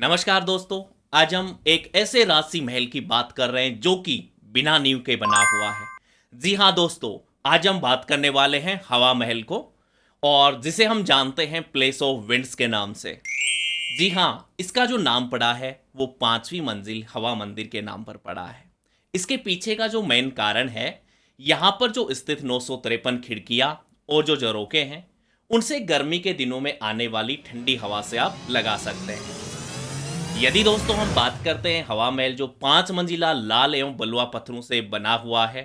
नमस्कार दोस्तों। आज हम एक ऐसे राजसी महल की बात कर रहे हैं जो कि बिना नींव के बना हुआ है। जी हाँ दोस्तों, आज हम बात करने वाले हैं हवा महल को, और जिसे हम जानते हैं प्लेस ऑफ विंड्स के नाम से। जी हाँ, इसका जो नाम पड़ा है वो 5वीं मंजिल हवा मंदिर के नाम पर पड़ा है। इसके पीछे का जो मेन कारण है, यहाँ पर जो स्थित 953 खिड़कियाँ और जो झरोखे हैं, उनसे गर्मी के दिनों में आने वाली ठंडी हवा से आप लगा सकते हैं। यदि दोस्तों हम बात करते हैं हवा महल, जो 5 मंजिला लाल एवं बलुआ पत्थरों से बना हुआ है,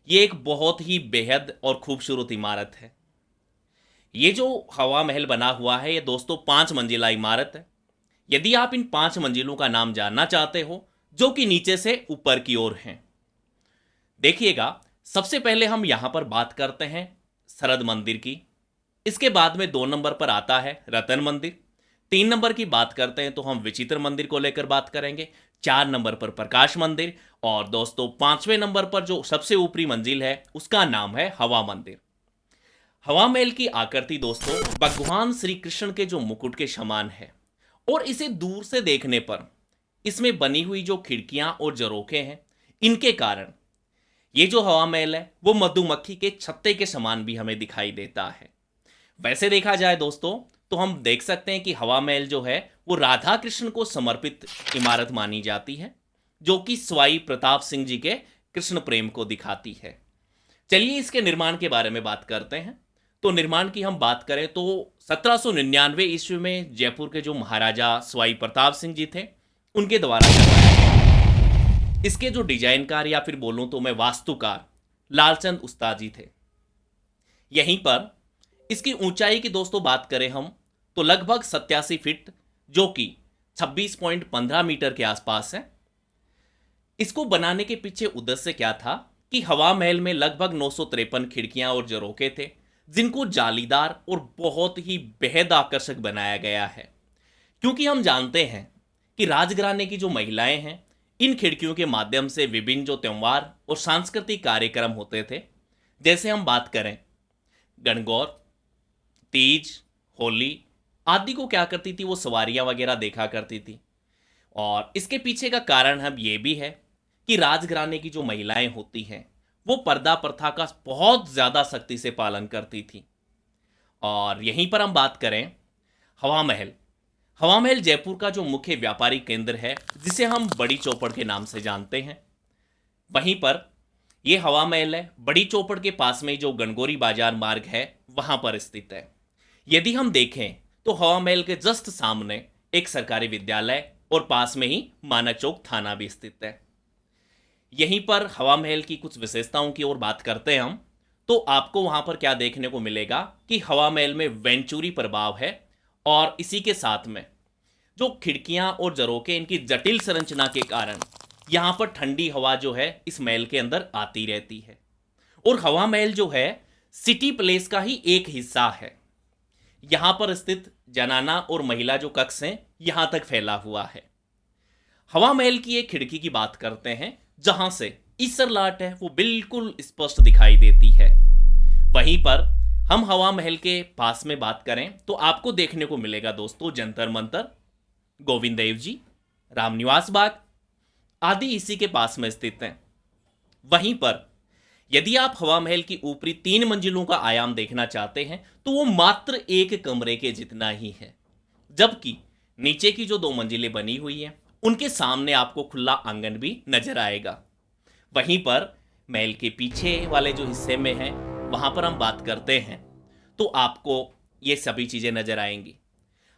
ये एक बहुत ही बेहद और खूबसूरत इमारत है। ये जो हवा महल बना हुआ है, ये दोस्तों 5 मंजिला इमारत है। यदि आप इन 5 मंजिलों का नाम जानना चाहते हो, जो कि नीचे से ऊपर की ओर हैं, देखिएगा। सबसे पहले हम यहाँ पर बात करते हैं शरद मंदिर की। इसके बाद में 2 नंबर पर आता है रतन मंदिर। 3 नंबर की बात करते हैं तो हम विचित्र मंदिर को लेकर बात करेंगे। 4 नंबर पर प्रकाश मंदिर। और दोस्तों 5वें नंबर पर जो सबसे ऊपरी मंजिल है, उसका नाम है हवा मंदिर। हवा महल की आकृति दोस्तों भगवान श्री कृष्ण के जो मुकुट के समान है, और इसे दूर से देखने पर इसमें बनी हुई जो खिड़कियां और झरोखे हैं, इनके कारण ये जो हवा महल है वो मधुमक्खी के छत्ते के समान भी हमें दिखाई देता है। वैसे देखा जाए दोस्तों, तो हम देख सकते हैं कि हवा महल जो है वो राधा कृष्ण को समर्पित इमारत मानी जाती है, जो कि स्वाई प्रताप सिंह जी के कृष्ण प्रेम को दिखाती है। चलिए इसके निर्माण के बारे में बात करते हैं। तो निर्माण की हम बात करें तो 1799 ईस्वी में जयपुर के जो महाराजा स्वाई प्रताप सिंह जी थे, उनके द्वारा करवाया गया। इसके जो डिजाइनकार या फिर बोलूं तो मैं वास्तुकार लालचंद उस्ताद जी थे। यहीं पर इसकी ऊंचाई की दोस्तों बात करें हम, तो लगभग 87 फीट, जो कि 26.15 मीटर के आसपास है। इसको बनाने के पीछे उद्देश्य क्या था कि हवा महल में लगभग 953 खिड़कियां और झरोखे थे, जिनको जालीदार और बहुत ही बेहद आकर्षक बनाया गया है। क्योंकि हम जानते हैं कि राजघराने की जो महिलाएं हैं, इन खिड़कियों के माध्यम से विभिन्न जो त्यौहार और सांस्कृतिक कार्यक्रम होते थे, जैसे हम बात करें गणगौर, तीज, होली आदि को क्या करती थी, वो सवारियां वगैरह देखा करती थी। और इसके पीछे का कारण हम ये भी है कि राजघराने की जो महिलाएं होती हैं, वो पर्दा प्रथा का बहुत ज़्यादा सख्ती से पालन करती थी। और यहीं पर हम बात करें हवा महल। हवा महल जयपुर का जो मुख्य व्यापारिक केंद्र है, जिसे हम बड़ी चौपड़ के नाम से जानते हैं, वहीं पर ये हवा महल है। बड़ी चौपड़ के पास में जो गणगौरी बाजार मार्ग है, वहां पर स्थित है। यदि हम देखें तो हवा महल के जस्ट सामने एक सरकारी विद्यालय और पास में ही मानक चौक थाना भी स्थित है। यहीं पर हवा महल की कुछ विशेषताओं की ओर बात करते हैं हम, तो आपको वहां पर क्या देखने को मिलेगा कि हवा महल में वेंचुरी प्रभाव है, और इसी के साथ में जो खिड़कियां और झरोखे, इनकी जटिल संरचना के कारण यहाँ पर ठंडी हवा जो है इस महल के अंदर आती रहती है। और हवा महल जो है सिटी प्लेस का ही एक हिस्सा है। यहाँ पर स्थित जनाना और महिला जो कक्ष हैं, यहाँ तक फैला हुआ है। हवा महल की एक खिड़की की बात करते हैं, जहां से ईसरलाट है वो बिल्कुल स्पष्ट दिखाई देती है। वहीं पर हम हवा महल के पास में बात करें तो आपको देखने को मिलेगा दोस्तों जंतर मंतर, गोविंद देव जी, रामनिवास बाग आदि इसी के पास में स्थित हैं। वहीं पर यदि आप हवा महल की ऊपरी 3 मंजिलों का आयाम देखना चाहते हैं, तो वो मात्र एक कमरे के जितना ही है। जबकि नीचे की जो 2 मंजिलें बनी हुई हैं, उनके सामने आपको खुला आंगन भी नजर आएगा। वहीं पर महल के पीछे वाले जो हिस्से में है, वहां पर हम बात करते हैं तो आपको ये सभी चीजें नजर आएंगी।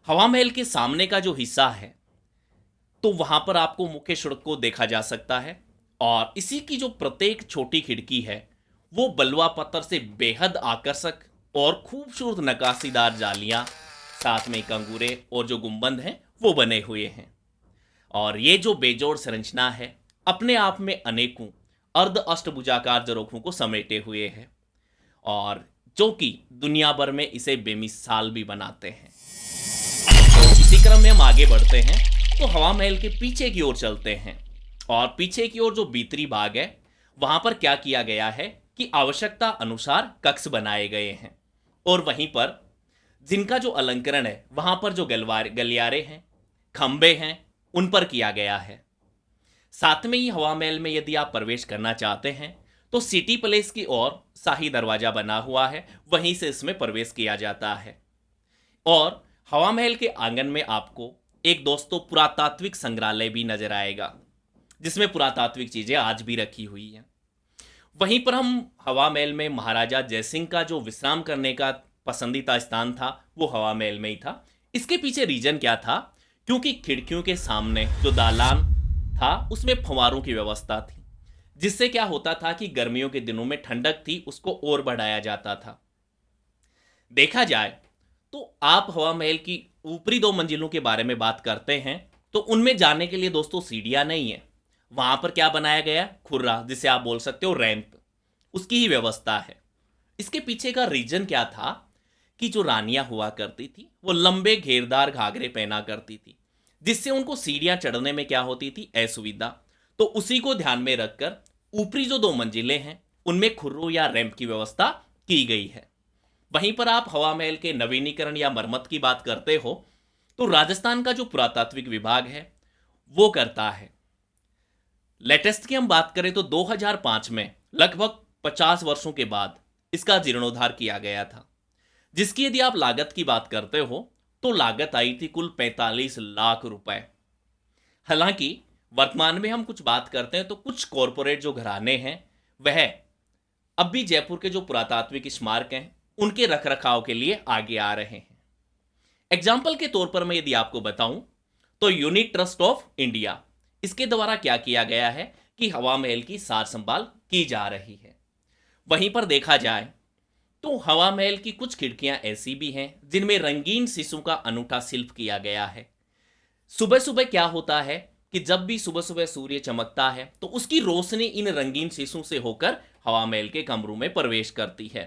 हवा महल के सामने का जो हिस्सा है, तो वहां पर आपको मुख्य सड़क को देखा जा सकता है, और इसी की जो प्रत्येक छोटी खिड़की है, वो बलुआ पत्थर से बेहद आकर्षक और खूबसूरत नक्काशीदार जालियां, साथ में कंगूरे और जो गुंबद हैं वो बने हुए हैं। और ये जो बेजोड़ संरचना है, अपने आप में अनेकों अर्ध अष्टभुजाकार झरोखों को समेटे हुए है, और जो कि दुनिया भर में इसे बेमिसाल भी बनाते हैं। तो इसी क्रम में हम आगे बढ़ते हैं, तो हवा महल के पीछे की ओर चलते हैं। और पीछे की ओर जो भीतरी भाग है, वहां पर क्या किया गया है कि आवश्यकता अनुसार कक्ष बनाए गए हैं, और वहीं पर जिनका जो अलंकरण है, वहां पर जो गलियारे हैं, खंबे हैं उन पर किया गया है। साथ में ही हवा महल में यदि आप प्रवेश करना चाहते हैं तो सिटी पैलेस की ओर शाही दरवाजा बना हुआ है, वहीं से इसमें प्रवेश किया जाता है। और हवा महल के आंगन में आपको एक दोस्तों पुरातात्विक संग्रहालय भी नजर आएगा, जिसमें पुरातात्विक चीजें आज भी रखी हुई हैं। वहीं पर हम हवा महल में महाराजा जयसिंह का जो विश्राम करने का पसंदीदा स्थान था वो हवा महल में ही था। इसके पीछे रीजन क्या था, क्योंकि खिड़कियों के सामने जो दालान था उसमें फव्वारों की व्यवस्था थी, जिससे क्या होता था कि गर्मियों के दिनों में ठंडक थी उसको और बढ़ाया जाता था। देखा जाए तो आप हवा महल की ऊपरी 2 मंजिलों के बारे में बात करते हैं तो उनमें जाने के लिए दोस्तों सीढ़ियां नहीं है, वहां पर क्या बनाया गया, खुर्रा, जिसे आप बोल सकते हो रैंप, उसकी ही व्यवस्था है। इसके पीछे का रीजन क्या था कि जो रानियां हुआ करती थी वो लंबे घेरदार घाघरे पहना करती थी, जिससे उनको सीढ़ियां चढ़ने में क्या होती थी, असुविधा। तो उसी को ध्यान में रखकर ऊपरी जो 2 मंजिलें हैं उनमें खुर्रो या रैंप की व्यवस्था की गई है। वहीं पर आप हवा महल के नवीनीकरण या मरम्मत की बात करते हो तो राजस्थान का जो पुरातात्विक विभाग है वो करता है। लेटेस्ट की हम बात करें तो 2005 में लगभग 50 वर्षों के बाद इसका जीर्णोद्धार किया गया था, जिसकी यदि आप लागत की बात करते हो तो लागत आई थी कुल 45 लाख रुपए। हालांकि वर्तमान में हम कुछ बात करते हैं तो कुछ कॉरपोरेट जो घराने हैं वह अब भी जयपुर के जो पुरातात्विक स्मारक हैं उनके रखरखाव के लिए आगे आ रहे हैं। एग्जाम्पल के तौर पर मैं यदि आपको बताऊं तो यूनिट ट्रस्ट ऑफ इंडिया, इसके द्वारा क्या किया गया है कि हवा महल की सार संभाल की जा रही है। वहीं पर देखा जाए तो हवा महल की कुछ खिड़कियां ऐसी भी हैं जिनमें रंगीन शीशों का अनूठा शिल्प किया गया है। सुबह सुबह क्या होता है कि जब भी सुबह सुबह सूर्य चमकता है तो उसकी रोशनी इन रंगीन शीशों से होकर हवा महल के कमरों में प्रवेश करती है,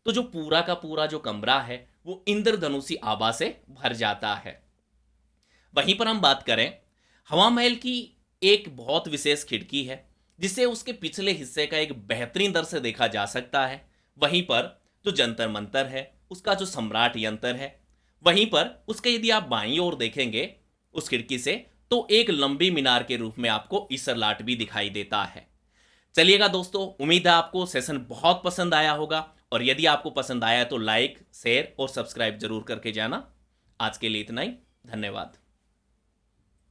तो जो पूरा का पूरा जो कमरा है वो इंद्रधनुषी आभा से भर जाता है। वहीं पर हम बात करें हवा महल की एक बहुत विशेष खिड़की है जिसे उसके पिछले हिस्से का एक बेहतरीन दर से देखा जा सकता है। वहीं पर जो जंतर मंतर है उसका जो सम्राट यंत्र है, वहीं पर उसके यदि आप बाईं ओर देखेंगे उस खिड़की से तो एक लंबी मीनार के रूप में आपको ईसरलाट भी दिखाई देता है। चलिएगा दोस्तों, उम्मीद है आपको सेशन बहुत पसंद आया होगा, और यदि आपको पसंद आया तो लाइक, शेयर और सब्सक्राइब जरूर करके जाना। आज के लिए इतना ही, धन्यवाद।